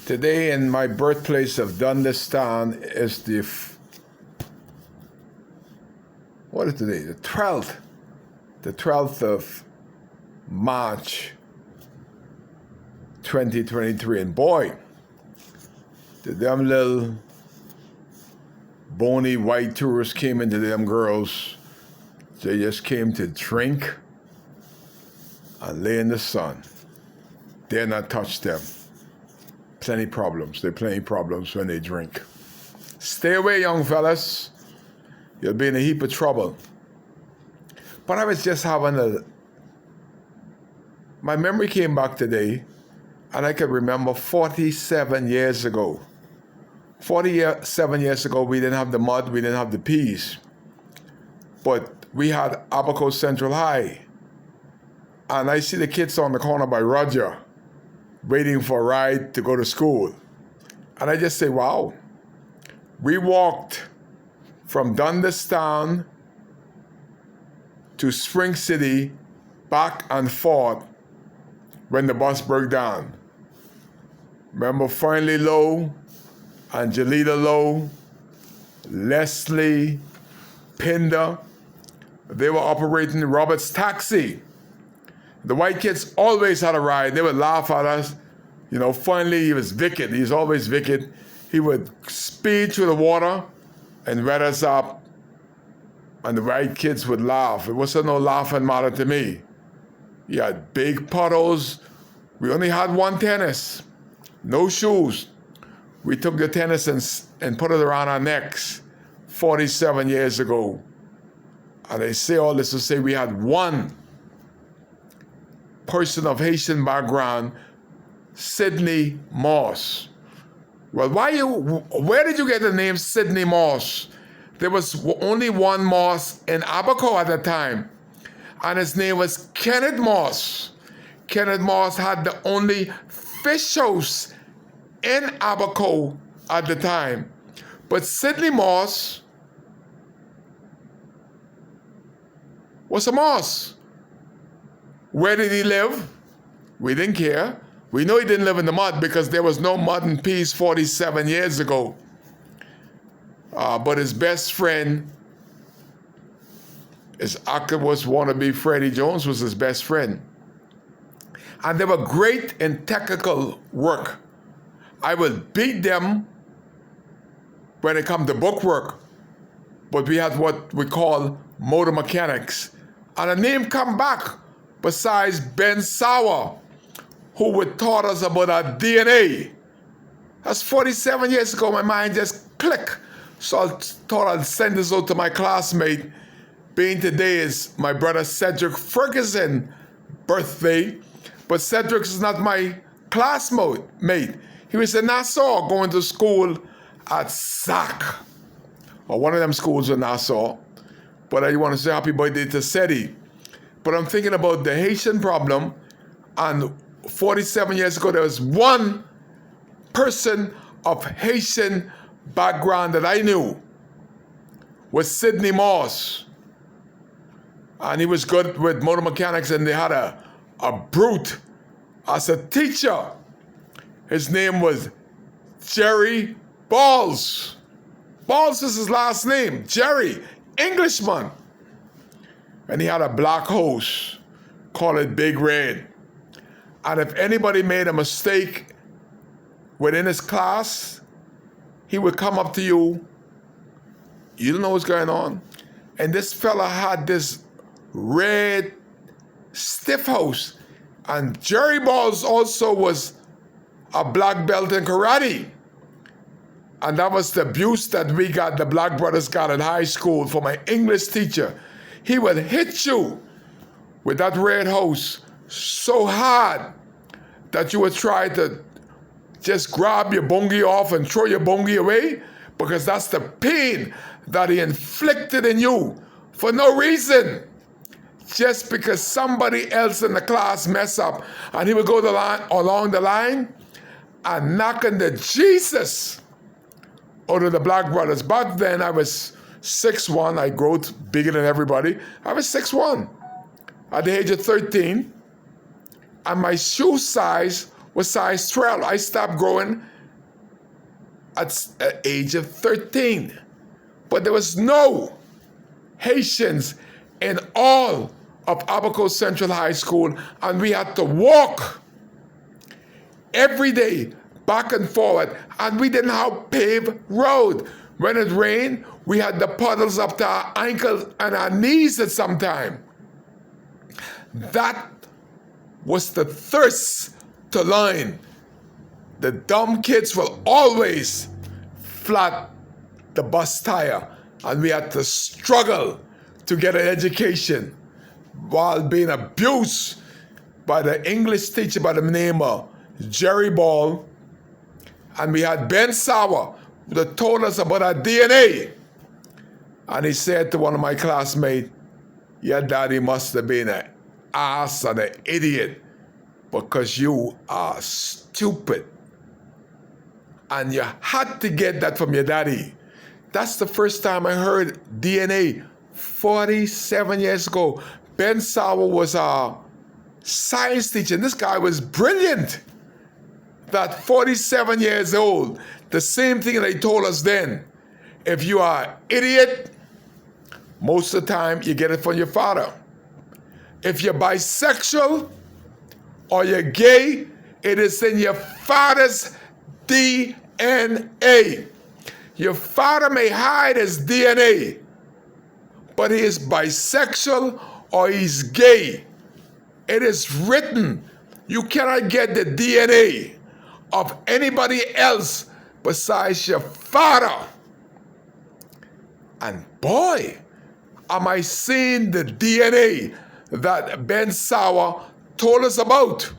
Today in my birthplace of Dundastan is what is today? The 12th. The 12th of March 2023. And boy, the damn little bony white tourists came into them girls. They just came to drink and lay in the sun. Dare not touch them. Plenty problems. There are plenty problems when they drink. Stay away, young fellas. You'll be in a heap of trouble. But I was just having my memory came back today, and I could remember 47 years ago. 47 years ago, we didn't have the mud, we didn't have the peas. But we had Abaco Central High. And I see the kids on the corner by Roger, waiting for a ride to go to school. And I just say, wow. We walked from Dundastan to Spring City, back and forth when the bus broke down. Remember Fernley Lowe, Angelita Lowe, Leslie, Pinder. They were operating Robert's Taxi. The white kids always had a ride. They would laugh at us. You know, finally he was wicked. He was always wicked. He would speed through the water and wet us up. And the white kids would laugh. It wasn't no laughing matter to me. He had big puddles. We only had one tennis. No shoes. We took the tennis and put it around our necks 47 years ago. And I say all this to say we had one person of Haitian background, Sidney Moss. Well, where did you get the name Sidney Moss? There was only one Moss in Abaco at the time, and his name was Kenneth Moss. Kenneth Moss had the only fish house in Abaco at the time. But Sidney Moss was a Moss. Where did he live? We didn't care. We know he didn't live in the mud because there was no mud and peas 47 years ago. But his best friend, his Octopus wannabe Freddie Jones, was his best friend. And they were great in technical work. I would beat them when it come to book work. But we had what we call motor mechanics. And a name come back besides Ben Sauer, who would taught us about our DNA. That's 47 years ago. My mind just clicked. So I thought I'd send this out to my classmate, being today is my brother Cedric Ferguson birthday. But Cedric is not my classmate. He was in Nassau going to school at SAC, or one of them schools in Nassau. But I want to say happy birthday to Seti. But I'm thinking about the Haitian problem, and 47 years ago, there was one person of Haitian background that I knew, was Sidney Moss. And he was good with motor mechanics, and they had a brute as a teacher. His name was Jerry Balls. Balls is his last name, Jerry, Englishman. And he had a black horse, call it Big Red. And if anybody made a mistake within his class, he would come up to you. You don't know what's going on. And this fella had this red stiff horse. And Jerry Balls also was a black belt in karate. And that was the abuse that we got, the black brothers got in high school from my English teacher. He would hit you with that red hose so hard that you would try to just grab your bungie off and throw your bungie away, because that's the pain that he inflicted in you for no reason. Just because somebody else in the class mess up, and he would go along the line and knocking the Jesus out of the black brothers. Back then I was 6'1", I grew bigger than everybody. I was 6'1". At the age of 13, and my shoe size was size 12. I stopped growing at age of 13. But there was no Haitians in all of Abaco Central High School, and we had to walk every day back and forward, and we didn't have paved road. When it rained, we had the puddles up to our ankles and our knees at some time. That was the thirst to learn. The dumb kids will always flat the bus tire, and we had to struggle to get an education while being abused by the English teacher by the name of Jerry Ball. And we had Ben Sauer that told us about our DNA. And he said to one of my classmates, your daddy must have been an ass and an idiot because you are stupid. And you had to get that from your daddy. That's the first time I heard DNA 47 years ago. Ben Sauer was a science teacher, and this guy was brilliant. That 47 years old, the same thing they told us then. If you are an idiot, most of the time you get it from your father. If you're bisexual or you're gay, it is in your father's DNA. Your father may hide his DNA, but he is bisexual or he's gay. It is written. You cannot get the DNA of anybody else besides your father. And boy, am I seeing the DNA that Ben Sauer told us about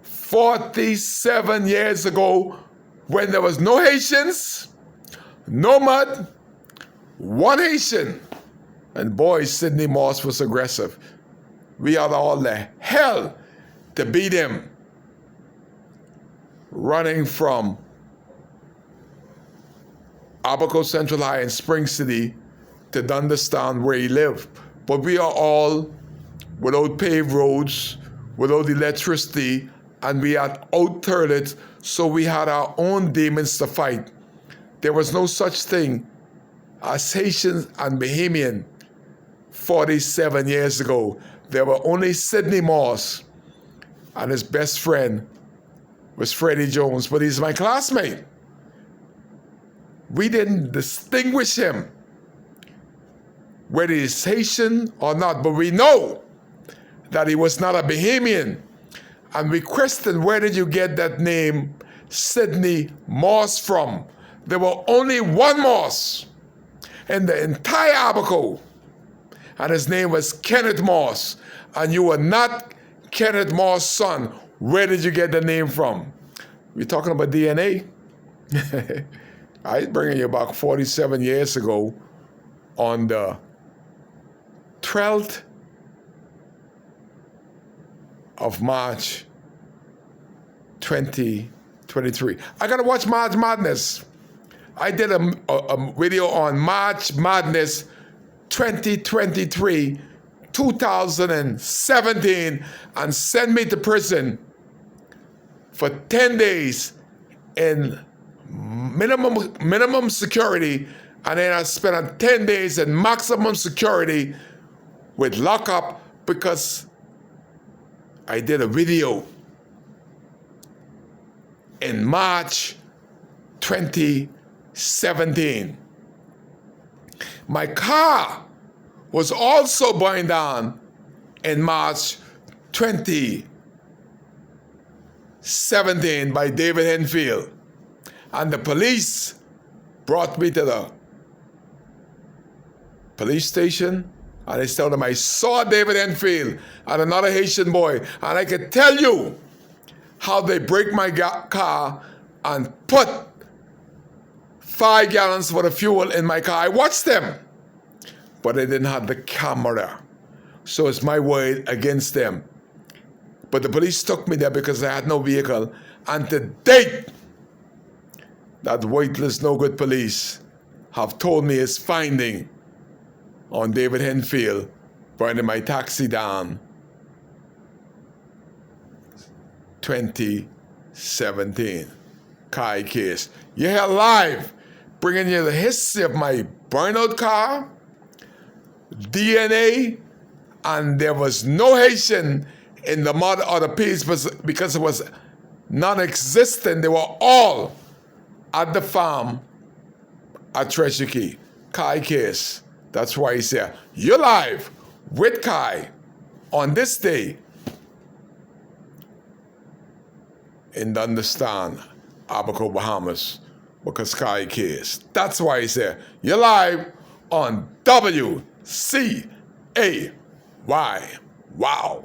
47 years ago, when there was no Haitians, no mud, one Haitian. And boy, Sidney Moss was aggressive. We had all the hell to beat him. Running from Abaco Central High in Spring City to Dunderstown where he lived. But we are all without paved roads, without electricity, and we had out toilets, so we had our own demons to fight. There was no such thing as Haitians and Bahamian 47 years ago. There were only Sidney Moss, and his best friend was Freddie Jones, but he's my classmate. We didn't distinguish him, whether he's Haitian or not, but we know that he was not a Bahamian. And we questioned, where did you get that name Sidney Moss from? There were only one Moss in the entire Abaco, and his name was Kenneth Moss. And you were not Kenneth Moss' son. Where did you get the name from? We're talking about DNA. I was bringing you back 47 years ago on the 12th of March 2023. I gotta watch March Madness. I did a video on March Madness 2023, 2017, and sent me to prison for 10 days in minimum security, and then I spent 10 days in maximum security with lockup because I did a video in March 2017. My car was also burned down in March 2017 by David Henfield. And the police brought me to the police station, and I told them I saw David Enfield and another Haitian boy, and I could tell you how they break my car and put 5 gallons worth of fuel in my car. I watched them, but they didn't have the camera, so it's my word against them. But the police took me there because I had no vehicle, and to date, that weightless, no good police have told me his finding on David Henfield burning my taxi down 2017. Kai Case. You're here live, bringing you the history of my burnout car, DNA, and there was no Haitian in the mother or the piece because it was non-existent. They were all at the farm at Treasure Key. Kai Case. That's why he's here. You're live with Kai on this day in Understand, Abaco, Bahamas, because Kai Case. That's why he's here. You're live on WCAY. Wow.